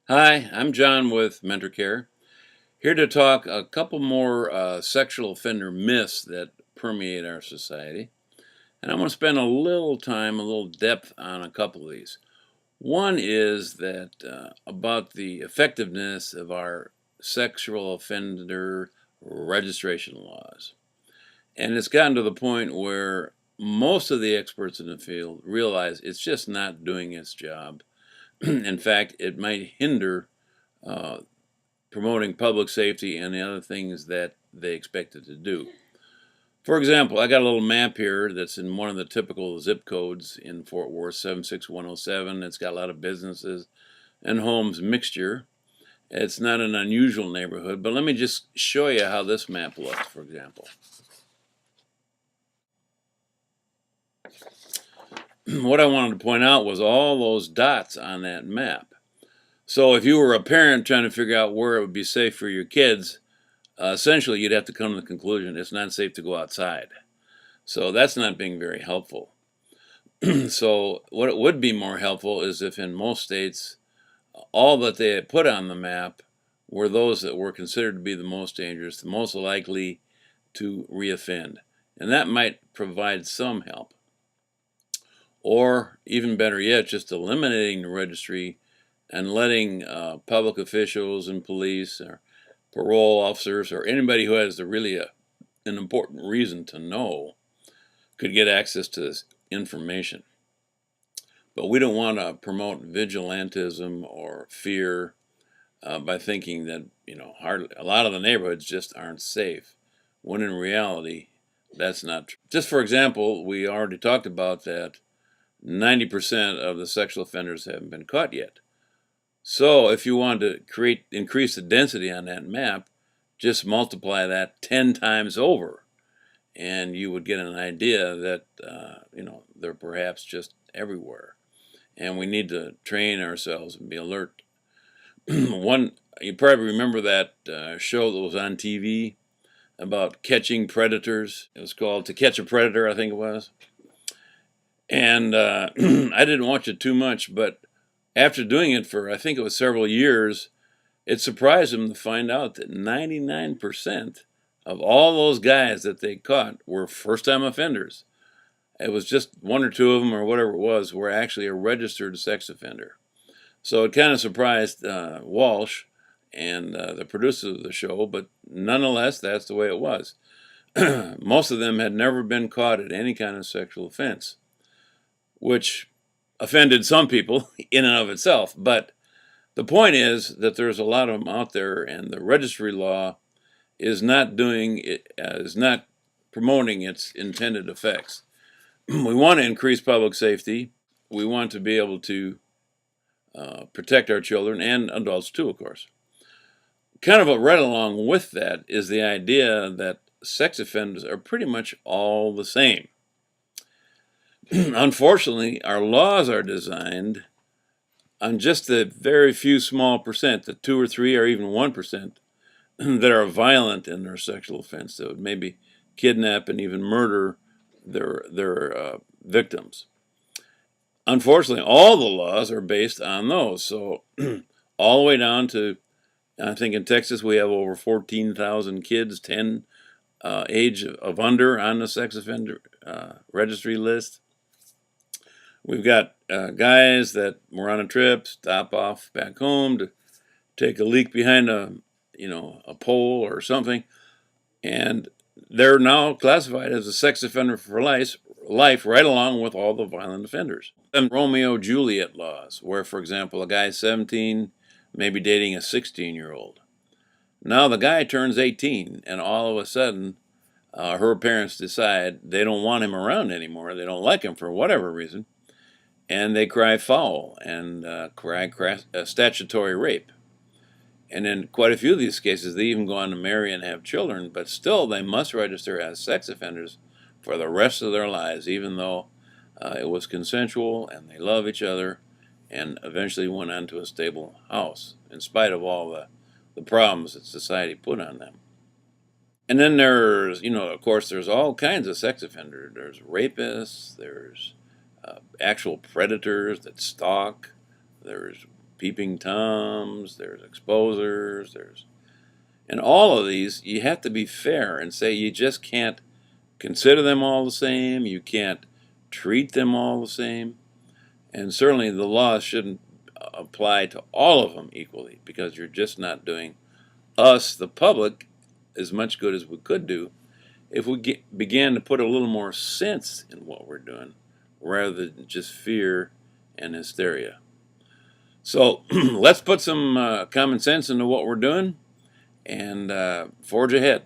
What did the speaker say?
Hi, I'm John with Mentor Care, here to talk a couple more sexual offender myths that permeate our society. And I'm going to spend a little time, a little depth on a couple of these. One is that about the effectiveness of our sexual offender registration laws. And it's gotten to the point where most of the experts in the field realize it's just not doing its job. In fact, it might hinder uh, promoting public safety and the other things that they expect it to do. For example, I got a little map here that's in one of the typical zip codes in Fort Worth, 76107. It's got a lot of businesses and homes mixture. It's not an unusual neighborhood, but let me just show you how this map looks, for example. What I wanted to point out was all those dots on that map. So if you were a parent trying to figure out where it would be safe for your kids, essentially you'd have to come to the conclusion it's not safe to go outside. So that's not being very helpful. So what it would be more helpful is if in most states all that they had put on the map were those that were considered to be the most dangerous, the most likely to reoffend. And that might provide some help. Or even better yet, just eliminating the registry and letting public officials and police or parole officers or anybody who has an important reason to know could get access to this information. But we don't want to promote vigilantism or fear by thinking that a lot of the neighborhoods just aren't safe, when in reality that's not true. Just for example, we already talked about that 90% of the sexual offenders haven't been caught yet. So if you want to increase the density on that map, just multiply that 10 times over, and you would get an idea that they're perhaps just everywhere. And we need to train ourselves and be alert. You probably remember that show that was on TV about catching predators. It was called To Catch a Predator, I think it was. And I didn't watch it too much, but after doing it for, I think it was several years, it surprised them to find out that 99% of all those guys that they caught were first-time offenders. It was just one or two of them, or whatever it was, were actually a registered sex offender. So it kind of surprised Walsh and the producers of the show, but nonetheless, that's the way it was. Most of them had never been caught at any kind of sexual offense, which offended some people in and of itself. But the point is that there's a lot of them out there, and the registry law is not promoting its intended effects. We want to increase public safety. We want to be able to protect our children and adults too, of course. Kind of right along with that is the idea that sex offenders are pretty much all the same. Unfortunately, our laws are designed on just the very few small percent, the 2 or 3 or even 1%, that are violent in their sexual offense, that would maybe kidnap and even murder their victims. Unfortunately, all the laws are based on those. So all the way down to, I think in Texas we have over 14,000 kids, 10 age of under, on the sex offender registry list. We've got guys that were on a trip, stop off back home to take a leak behind a pole or something, and they're now classified as a sex offender for life, right along with all the violent offenders. And Romeo-Juliet laws, where, for example, a guy's 17, maybe dating a 16-year-old. Now the guy turns 18, and all of a sudden, her parents decide they don't want him around anymore. They don't like him for whatever reason, and they cry foul and cry statutory rape. And in quite a few of these cases, they even go on to marry and have children, but still they must register as sex offenders for the rest of their lives, even though it was consensual and they love each other and eventually went on to a stable house, in spite of all the problems that society put on them. And then there's, of course, there's all kinds of sex offenders. There's rapists, there's actual predators that stalk, there's peeping toms, there's exposers, and all of these, you have to be fair and say you just can't consider them all the same. You can't treat them all the same. And certainly the law shouldn't apply to all of them equally, because you're just not doing us, the public, as much good as we could do if we began to put a little more sense in what we're doing rather than just fear and hysteria. So let's put some common sense into what we're doing and forge ahead.